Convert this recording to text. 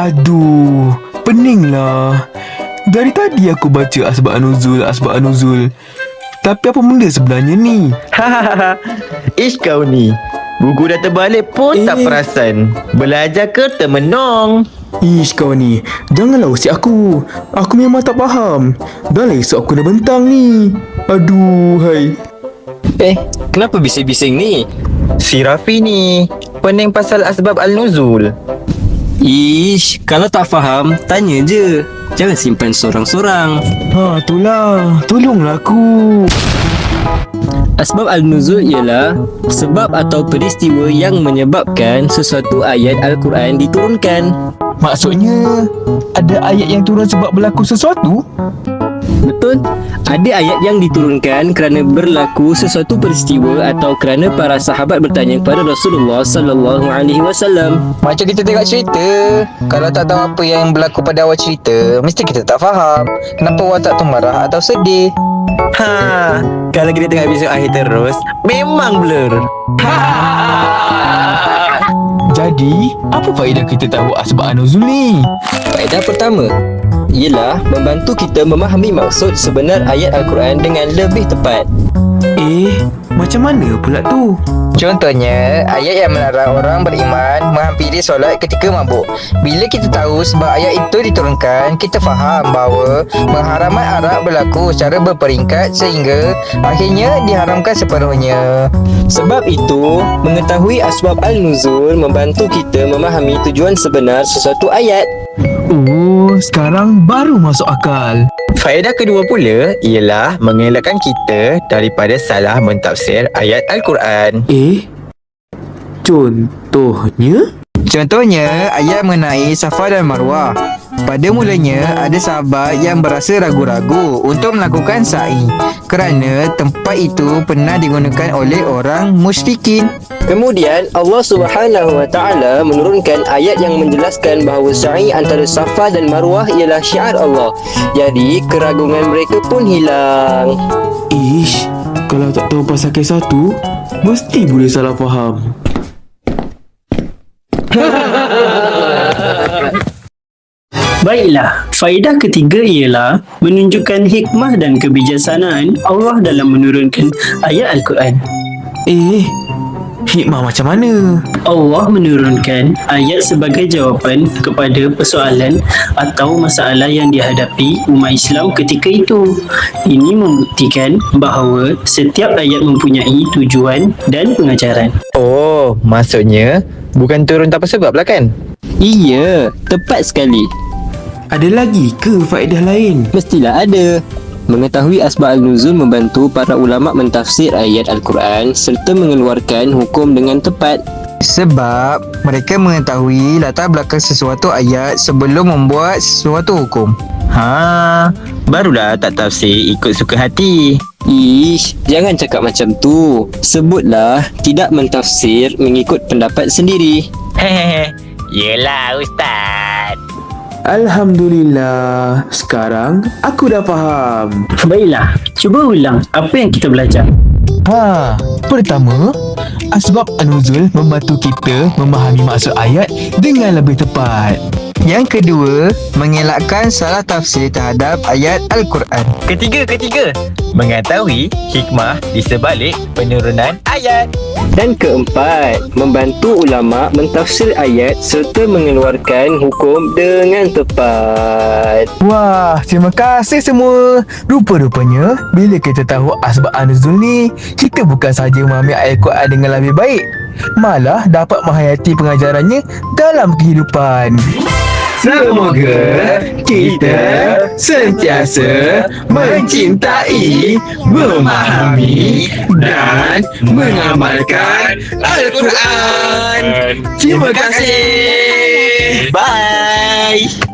Aduh, peninglah. Dari tadi aku baca asbab nuzul. Tapi apa benda sebenarnya ni? Hahaha. Ish kau ni. Buku dah terbalik pun tak perasan. Belajar ke termenung? Ish kau ni, janganlah usik aku. Aku memang tak faham. Dah lah esok aku dah bentang ni. Aduh, hai. Kenapa bising-bising ni? Si Rafi ni pening pasal asbab al-nuzul. Ish, kalau tak faham, tanya je. Jangan simpan sorang-sorang. Itulah. Tolonglah aku. Asbab al-nuzul ialah sebab atau peristiwa yang menyebabkan sesuatu ayat Al-Quran diturunkan. Maksudnya, ada ayat yang turun sebab berlaku sesuatu? Betul. Ada ayat yang diturunkan kerana berlaku sesuatu peristiwa atau kerana para sahabat bertanya kepada Rasulullah sallallahu alaihi wasallam. Macam kita tengok cerita, kalau tak tahu apa yang berlaku pada awal cerita, mesti kita tak faham kenapa watak tu marah atau sedih. Kalau kita tengok episod akhir terus, memang blur. Jadi, apa faedah kita tahu asbab nuzul ni? Faedah pertama ialah membantu kita memahami maksud sebenar ayat Al-Quran dengan lebih tepat. Macam mana pula tu? Contohnya, ayat yang melarang orang beriman menghampiri solat ketika mabuk. Bila kita tahu sebab ayat itu diturunkan, kita faham bahawa pengharaman arak berlaku secara berperingkat sehingga akhirnya diharamkan sepenuhnya. Sebab itu, mengetahui asbab al-nuzul membantu kita memahami tujuan sebenar sesuatu ayat. Sekarang baru masuk akal. Faedah kedua pula ialah mengelakkan kita daripada salah mentafsir ayat Al-Quran. Contohnya? Contohnya, ayat mengenai Safa dan Marwah. Pada mulanya, ada sahabat yang berasa ragu-ragu untuk melakukan sa'i kerana tempat itu pernah digunakan oleh orang musyrikin. Kemudian Allah Subhanahu Wa Taala menurunkan ayat yang menjelaskan bahawa sa'i antara Safa dan Marwah ialah syiar Allah. Jadi keraguan mereka pun hilang. Kalau tak tahu pasal kisah tu, mesti boleh salah faham. Baiklah, faedah ketiga ialah menunjukkan hikmah dan kebijaksanaan Allah dalam menurunkan ayat Al-Quran. Hikmah macam mana? Allah menurunkan ayat sebagai jawapan kepada persoalan atau masalah yang dihadapi umat Islam ketika itu. Ini membuktikan bahawa setiap ayat mempunyai tujuan dan pengajaran. Maksudnya bukan turun tanpa sebab lah kan? Iya, tepat sekali. Ada lagi ke faedah lain? Mestilah ada. Mengetahui asbab al-nuzul membantu para ulama mentafsir ayat Al-Quran serta mengeluarkan hukum dengan tepat. Sebab mereka mengetahui latar belakang sesuatu ayat sebelum membuat sesuatu hukum. Barulah tak tafsir ikut suka hati. Jangan cakap macam tu. Sebutlah tidak mentafsir mengikut pendapat sendiri. Yelah Ustaz. Alhamdulillah, sekarang aku dah faham. Baiklah, cuba ulang apa yang kita belajar. Pertama, asbab an-nuzul membantu kita memahami maksud ayat dengan lebih tepat. Yang kedua, mengelakkan salah tafsir terhadap ayat Al-Quran. Ketiga, mengetahui hikmah di sebalik penurunan ayat. Dan keempat, membantu ulama mentafsir ayat serta mengeluarkan hukum dengan tepat. Wah, terima kasih semua. Rupa-rupanya, bila kita tahu asbab an-nuzul ni, kita bukan sahaja memahami ayat Quran dengan lebih baik, malah dapat menghayati pengajarannya dalam kehidupan. Semoga kita sentiasa mencintai, memahami dan mengamalkan Al-Quran. Terima kasih. Bye.